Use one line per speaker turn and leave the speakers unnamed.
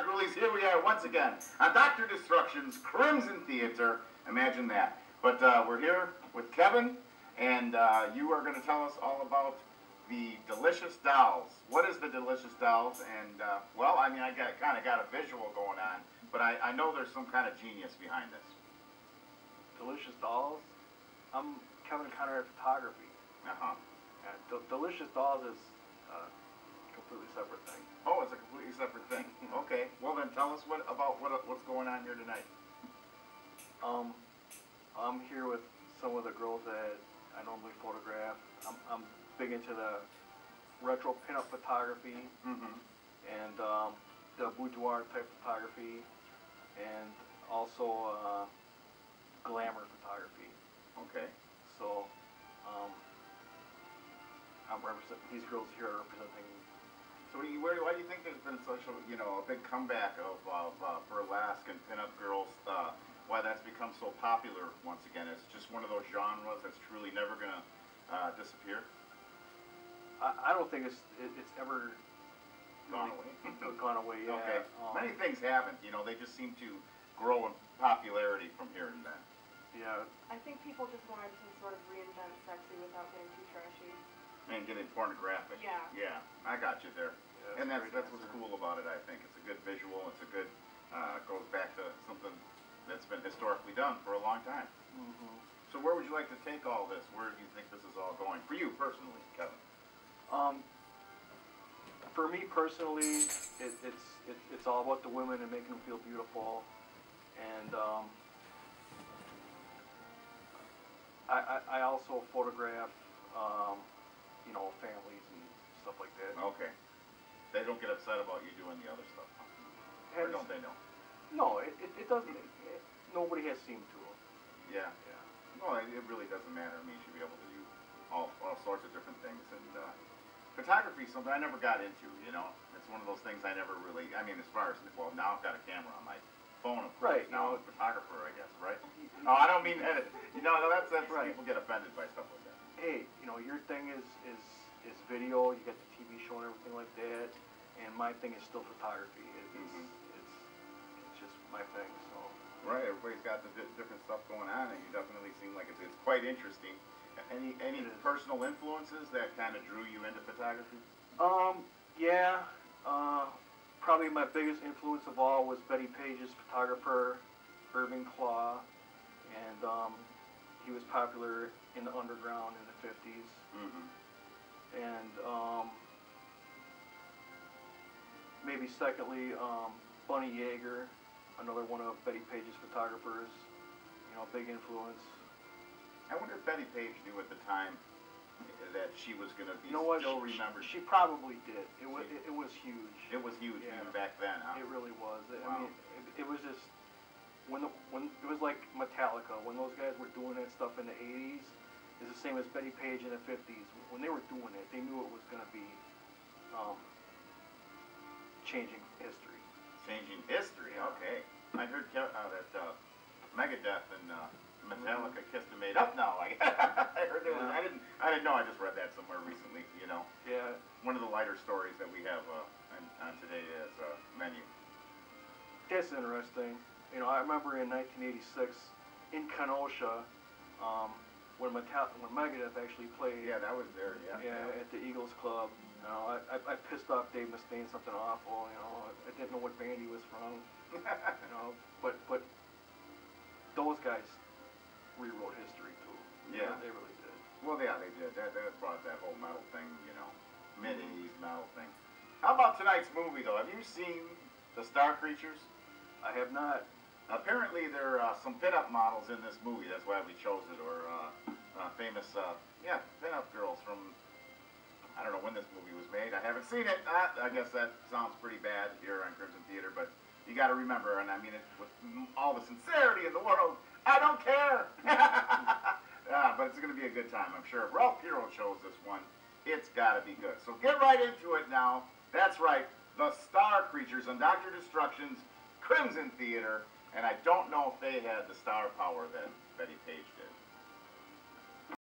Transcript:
Ghoulies, here we are once again on Dr. Destruction's Crimson Theater. Imagine that. But we're here with Kevin, and you are going to tell us all about the Delicious Dolls. What is the Delicious Dolls? And, well, I mean, I kind of got a visual going on, but I know there's some kind of genius behind this.
Delicious Dolls? I'm Kevin Conrad Photography.
Uh-huh.
Delicious Dolls is a completely separate thing.
Oh, it's a completely separate thing. Okay. Well, then tell us about what's going on here tonight.
I'm here with some of the girls that I normally photograph. I'm big into the retro pinup photography, and the boudoir type photography, and also glamour photography.
Okay.
So I'm representing, these girls here are representing.
So why do you think there's been such a big comeback of burlesque and pinup girls? Why that's become so popular once again? It's just one of those genres that's truly never going to disappear?
I don't think it's ever
gone away.
Gone away, yeah.
Okay. Many things haven't. They just seem to grow in popularity from here and then.
Yeah.
I think people just wanted to sort of reinvent sexy without getting too trashy.
And getting pornographic.
Yeah.
Yeah, I got you there.
Yeah,
and that's what's cool about it, I think. It's a good visual. It's a good, goes back to something that's been historically done for a long time. So where would you like to take all this? Where do you think this is all going? For you personally, Kevin.
For me personally, it's all about the women and making them feel beautiful. And I also photograph families and stuff like that.
Okay. They don't get upset about you doing the other stuff, huh? Or don't they know?
No, it doesn't. Nobody has seemed to.
Yeah. Yeah. Well, it really doesn't matter. I mean, you should be able to do all sorts of different things. And photography is something I never got into, It's one of those things I never really, I mean, as far as, well, now I've got a camera on my phone, of course.
Right.
Now I'm a photographer, I guess, right? No, I don't mean that. That's right. People get offended by stuff like that.
Hey, your thing is video. You got the TV show and everything like that, and my thing is still photography. It's just my thing. So.
Right. Everybody's got the different stuff going on, and you definitely seem like it's quite interesting. Any personal influences that kind of drew you into photography?
Yeah. Probably my biggest influence of all was Betty Page's photographer, Irving Klaw, and he was popular in the underground in the 50s. And maybe secondly, Bunny Yeager, another one of Betty Page's photographers, big influence.
I wonder if Betty Page knew at the time that she was going to be still remembered.
She probably did. It was huge.
It was huge even back then, huh?
It really was.
Wow.
I mean, it was just when it was like Metallica, when those guys were doing that stuff in the 80s. Is the same as Betty Page in the 50s. When they were doing it, they knew it was going to be changing history.
Changing history, okay. I heard that Megadeth and Metallica kissed and made up now. I heard it was. I didn't know. I just read that somewhere recently.
Yeah.
One of the lighter stories that we have on today's menu.
That's interesting. I remember in 1986 in Kenosha. When Megadeth actually played,
yeah, that was there,
at the Eagles Club. I pissed off Dave Mustaine something awful. I didn't know what band he was from. But those guys rewrote history too.
Yeah,
they really did.
Well, yeah, they did. That brought that whole metal thing, mid-80s metal thing. How about tonight's movie, though? Have you seen The Star Creatures?
I have not.
Apparently there are some pinup models in this movie. That's why we chose it. Or famous, pinup girls from, I don't know when this movie was made. I haven't seen it. I guess that sounds pretty bad here on Crimson Theater, but you got to remember, and I mean it with all the sincerity in the world, I don't care. But it's going to be a good time, I'm sure. If Ralph Piro chose this one, it's got to be good. So get right into it now. That's right, The Star Creatures on Dr. Destruction's Crimson Theater. And I don't know if they had the star power that Betty Page did.